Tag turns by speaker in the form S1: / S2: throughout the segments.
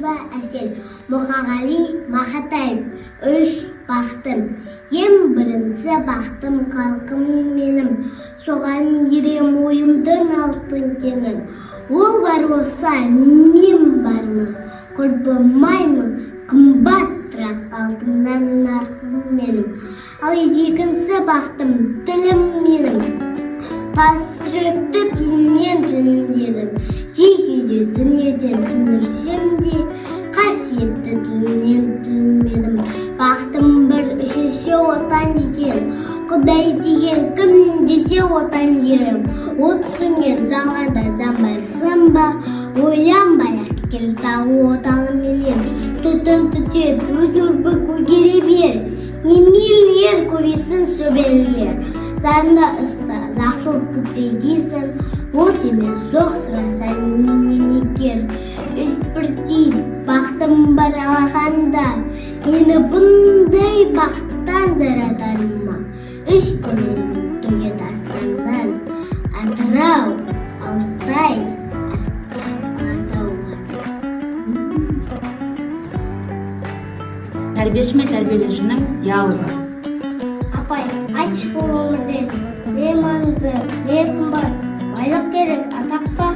S1: Төлешова Әсел, Мұқағали Мақатаев, үш бақтым. Ең бірінші бақтым халқым менің, соған ерем ойымдың алтын кенін. Ол бар болса, мен бармын, құрбымаймын, қымбаттырақ алтыннан нарқым менің. Ал екінші бақтым тілім менің, тас жүректі тілінен түндедім. Жекеде дүниеден түңілсем де, қасиетті тілінен түнмедім. Бақтым бір үшінші отан екен, Құдай деген кім десе отан ерім. От сүнген жалғанда замбарсың ба, ойланбай-ақ кел тағы отанменен. Түтін түтет, өз өрбі көгере бер, немелер көресін сөбелер. Заңда ұста, зақыл күпегейсің, от емес соқ сұрасан менен екер. Үш бірдей бақтым бар алағанда, мені бұндай бақтан жаратарыма. Үш күнін төге тасқандан, Атырау, Алтай, Алатауға.
S2: Тәрбиеші мен тәрбиеленушінің диалогы.
S1: Апай, айтшы бұл өмірде не маңызды, не қымбат? Байлық керек, атақ па?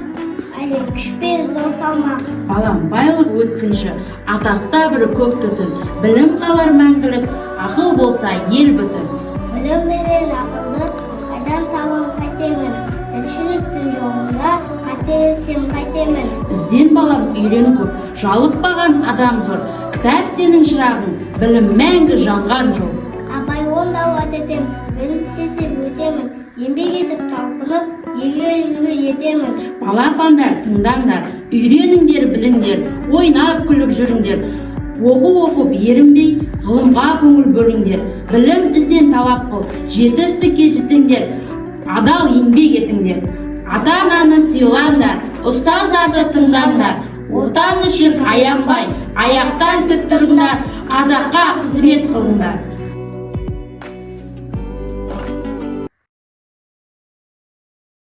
S1: Әлі күш пе, зор салмақ?
S2: Балам, байлық өткінші, атақта бір көк түтін, білім қалар мәңгілік, ақыл болса ел бүтін.
S1: Білім менен ақылды қайдан табам қайтемін? Тіршіліктің жолында қателесем қайтемін?
S2: Ізден балам, үйрен көп, жалықпаған адам зор. Кітап сенің шырағың, білім мәңгі жанған жол.
S1: Апай, онда уат етем, мен тесеп өтемін. Еңбек етіп талпынып, елге үлгі етемін.
S2: Балапандар, тыңдаңдар, үйреніңдер, біліңдер, ойнап күліп жүріңдер. Оқып ерінбей, ғылымға көңіл бөліңдер. Білім ізден талап қыл, жетістікке жетіңдер, адал еңбек етіңдер. Ата-ананы сыйлаңдар, ұстаздарды тыңдаңдар. Отан үшін аянбай, аяқтан тік тұрыңдар, қазаққа қызмет қылыңдар.